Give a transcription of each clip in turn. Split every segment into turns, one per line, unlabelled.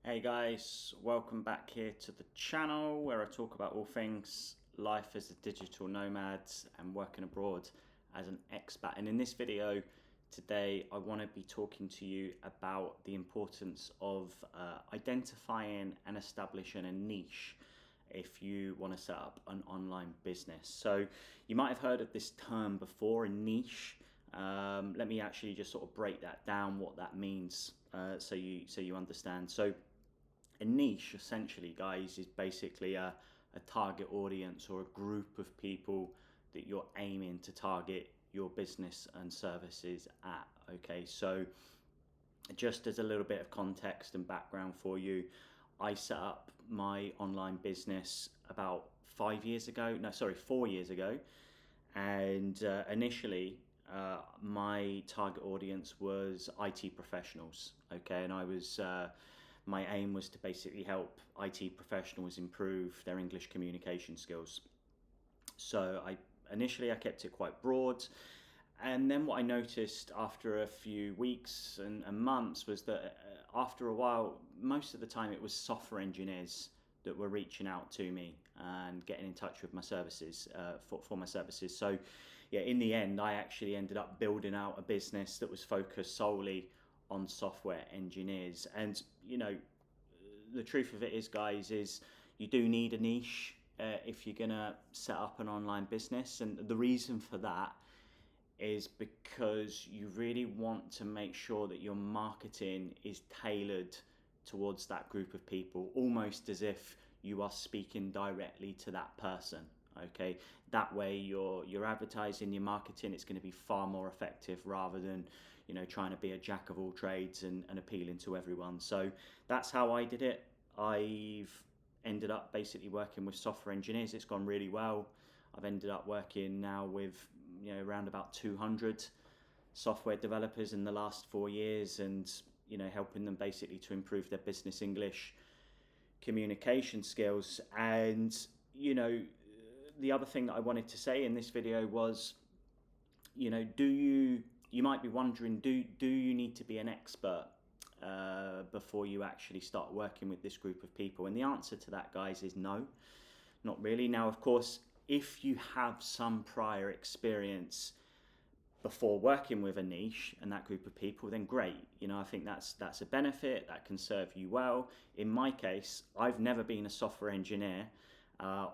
Hey guys, welcome back here to the channel where I talk about all things life as a digital nomad and working abroad as an expat. And in this video today, I want to be talking to you about the importance of identifying and establishing a niche if you want to set up an online business. So you might have heard of this term before, a niche. Let me actually just sort of break that down, what that means, so you understand. So a niche, essentially, guys, is basically a target audience or a group of people that you're aiming to target your business and services at. Okay, so just as a little bit of context and background for you, I set up my online business about 5 years ago. No, sorry, 4 years ago. And initially, my target audience was IT professionals. Okay, and my aim was to basically help IT professionals improve their English communication skills. So I kept it quite broad. And then what I noticed after a few weeks and months was that after a while, most of the time it was software engineers that were reaching out to me and getting in touch with my services, for my services. So yeah, in the end, I actually ended up building out a business that was focused solely on software engineers. And the truth of it is, guys, is you do need a niche if you're gonna set up an online business. And the reason for that is because you really want to make sure that your marketing is tailored towards that group of people, almost as if you are speaking directly to that person. Okay, that way your advertising, your marketing, it's going to be far more effective rather than trying to be a jack of all trades and appealing to everyone. So that's how I did it. I've ended up basically working with software engineers. It's gone really well. I've ended up working now with around about 200 software developers in the last 4 years, and helping them basically to improve their business English communication skills. And the other thing that I wanted to say in this video was, you might be wondering, do you need to be an expert before you actually start working with this group of people? And the answer to that, guys, is no, not really. Now, of course, if you have some prior experience before working with a niche and that group of people, then great. I think that's a benefit that can serve you well. In my case, I've never been a software engineer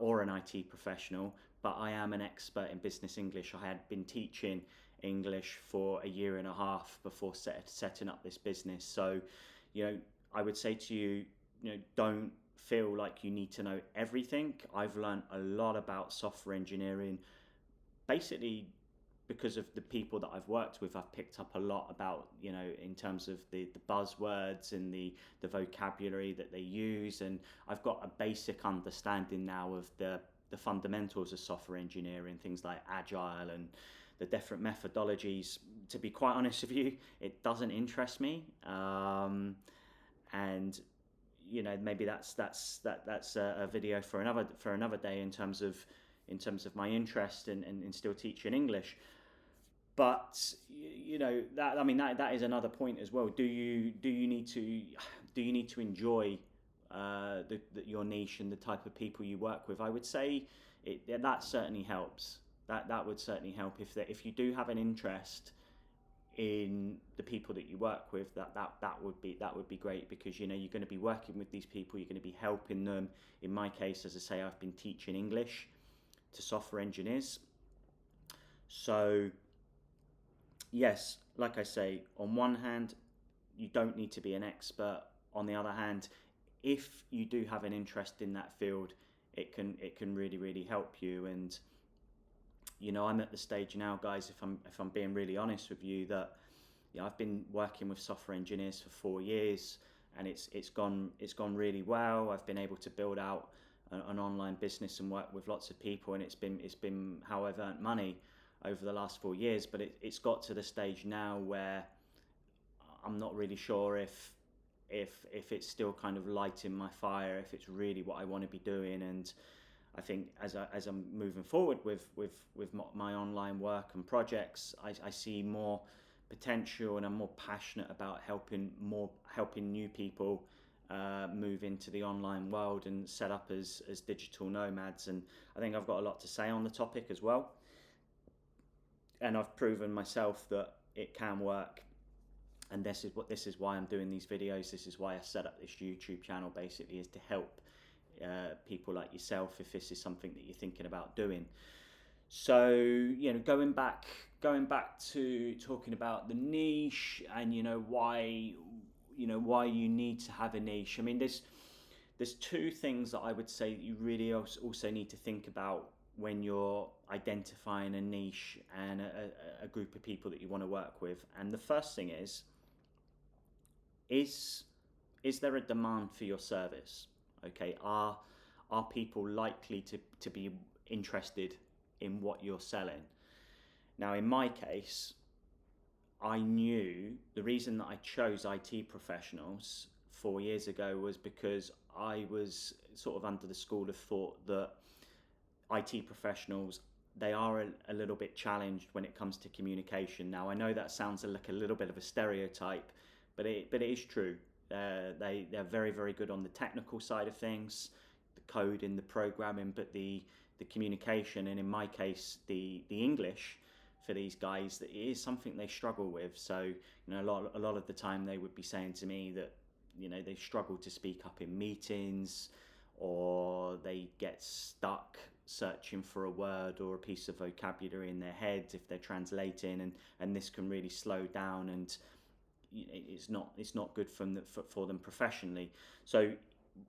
or an IT professional, but I am an expert in business English. I had been teaching English for a year and a half before setting up this business. So, I would say to you, don't feel like you need to know everything. I've learned a lot about software engineering, basically because of the people that I've worked with. I've picked up a lot about, in terms of the buzzwords and the vocabulary that they use. And I've got a basic understanding now of the fundamentals of software engineering, things like agile and the different methodologies. To be quite honest with you, it doesn't interest me. And maybe that's a video for another day in terms of my interest in still teaching English. But that is another point as well. Do you need to enjoy your niche and the type of people you work with? I would say that certainly helps. That would certainly help if you do have an interest in the people that you work with. That would be great, because you're going to be working with these people. You're going to be helping them. In my case, as I say, I've been teaching English to software engineers. So yes, like I say, on one hand, you don't need to be an expert. On the other hand, if you do have an interest in that field, it can really help you. And I'm at the stage now, guys, if I'm being really honest with you, that I've been working with software engineers for 4 years, and it's gone really well. I've been able to build out an online business and work with lots of people, and it's been how I've earned money over the last 4 years. But it's got to the stage now where I'm not really sure if it's still kind of lighting my fire, if it's really what I want to be doing. And I think as I'm moving forward with my online work and projects, I see more potential, and I'm more passionate about helping new people move into the online world and set up as digital nomads. And I think I've got a lot to say on the topic as well. And I've proven myself that it can work. And this is why I'm doing these videos. This is why I set up this YouTube channel, basically, is to help people like yourself if this is something that you're thinking about doing. So, going back to talking about the niche and why you need to have a niche. I mean, there's two things that I would say that you really also need to think about when you're identifying a niche and a group of people that you want to work with. And the first thing is there a demand for your service? Okay, are people likely to be interested in what you're selling? Now, in my case, I knew the reason that I chose IT professionals 4 years ago was because I was sort of under the school of thought that IT professionals, they are a little bit challenged when it comes to communication. Now, I know that sounds like a little bit of a stereotype, but it is true. They're very, very good on the technical side of things, the code and the programming, but the communication, and in my case, the English for these guys, that is something they struggle with. So, a lot of the time they would be saying to me that, they struggle to speak up in meetings, or they get stuck searching for a word or a piece of vocabulary in their heads if they're translating, and this can really slow down, and it's not good for them professionally. So,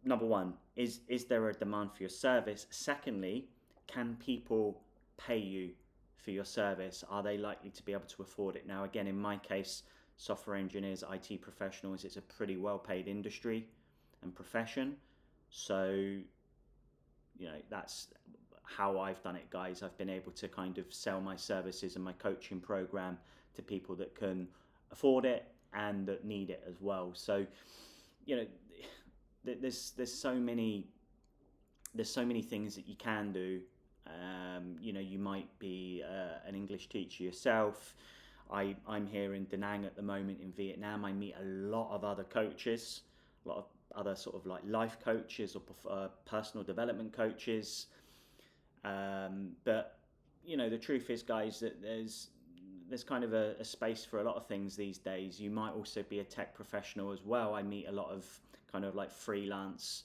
number one, is there a demand for your service? Secondly, can people pay you for your service? Are they likely to be able to afford it? Now, again, in my case, software engineers, IT professionals, it's a pretty well paid industry and profession. So, that's how I've done it, guys. I've been able to kind of sell my services and my coaching program to people that can afford it and that need it as well. So, there's so many things that you can do. You might be an English teacher yourself. I'm here in Da Nang at the moment in Vietnam. I meet a lot of other coaches, a lot of other sort of like life coaches or personal development coaches. But the truth is, guys, that there's kind of a space for a lot of things these days. You might also be a tech professional as well. I meet a lot of kind of like freelance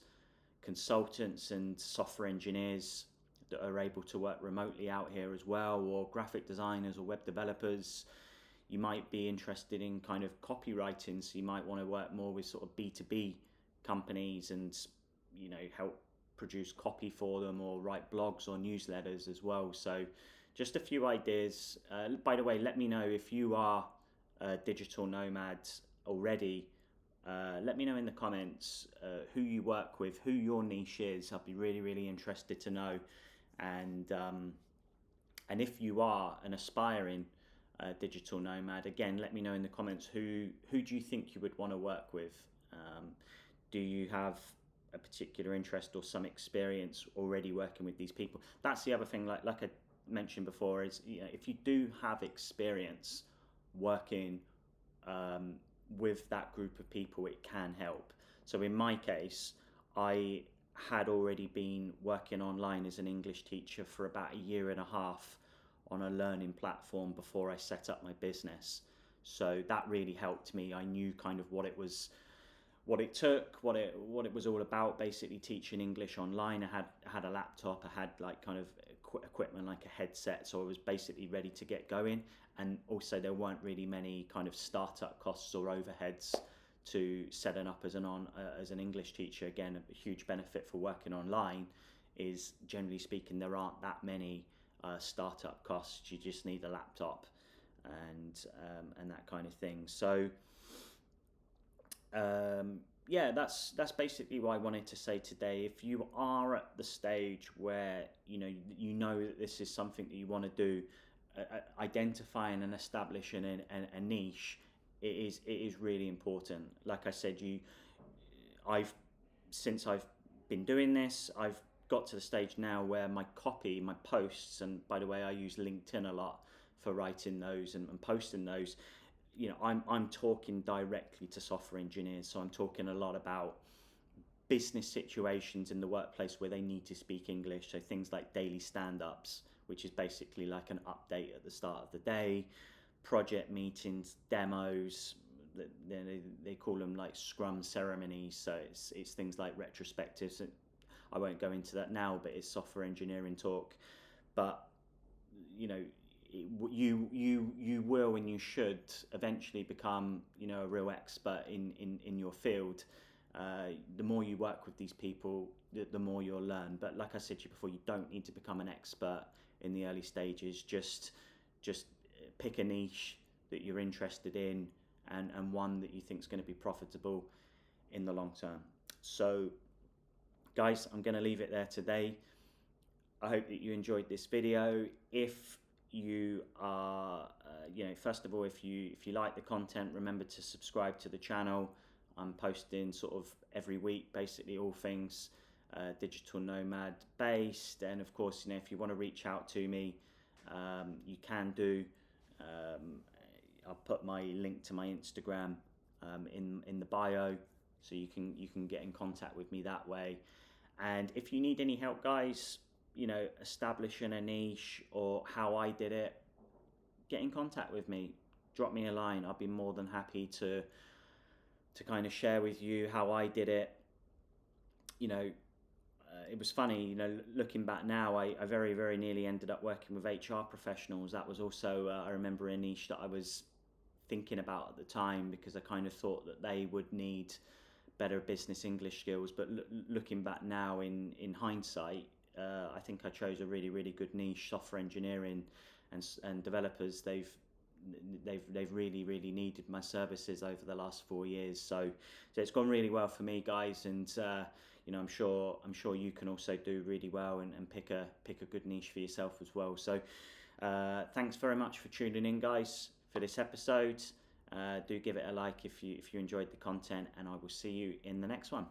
consultants and software engineers that are able to work remotely out here as well, or graphic designers or web developers. You might be interested in kind of copywriting, so you might want to work more with sort of B2B companies and help produce copy for them, or write blogs or newsletters as well. So just a few ideas. By the way, let me know if you are a digital nomad already. Let me know in the comments who you work with, who your niche is. I'd be really, really interested to know. And if you are an aspiring digital nomad, again, let me know in the comments who do you think you would want to work with. Do you have a particular interest or some experience already working with these people? That's the other thing, like I mentioned before, is if you do have experience working with that group of people, it can help. So in my case, I had already been working online as an English teacher for about 1.5 years on a learning platform before I set up my business. So that really helped me. I knew kind of what it took, what it was all about, basically teaching English online. I had a laptop, I had like kind of equipment like a headset, so I was basically ready to get going. And also there weren't really many kind of startup costs or overheads to setting up as an English teacher. Again, a huge benefit for working online is, generally speaking, there aren't that many startup costs. You just need a laptop and that kind of thing. So that's basically what I wanted to say today. If you are at the stage where you know that this is something that you want to do, identifying and establishing a niche, it is really important. Like I said, since I've been doing this, I've got to the stage now where my copy, my posts, and by the way, I use LinkedIn a lot for writing those and posting those. I'm talking directly to software engineers, so I'm talking a lot about business situations in the workplace where they need to speak English. So things like daily stand-ups, which is basically like an update at the start of the day, project meetings, demos. They call them like Scrum ceremonies. So it's things like retrospectives. I won't go into that now, but it's software engineering talk. But you know, you will and you should eventually become, you know, a real expert in your field. The more you work with these people, the more you'll learn. But like I said to you before, you don't need to become an expert in the early stages. Just pick a niche that you're interested in, and one that you think is going to be profitable in the long term. So guys, I'm going to leave it there today. I hope that you enjoyed this video. If you are, first of all, if you like the content, remember to subscribe to the channel. I'm posting sort of every week, basically all things digital nomad based. And of course, you know, if you want to reach out to me, you can do. I'll put my link to my Instagram in the bio, so you can get in contact with me that way. And if you need any help, guys, you know, establishing a niche or how I did it, get in contact with me. Drop me a line. I'll be more than happy to kind of share with you how I did it. You know, it was funny, you know, looking back now, I very, very nearly ended up working with HR professionals. That was also, I remember, a niche that I was thinking about at the time, because I kind of thought that they would need better business English skills. But looking back now in hindsight, I think I chose a really, really good niche. Software engineering and developers, they've really, really needed my services over the last 4 years. So it's gone really well for me, guys. And you know, I'm sure you can also do really well and pick a good niche for yourself as well. So thanks very much for tuning in, guys, for this episode. Do give it a like if you enjoyed the content, and I will see you in the next one.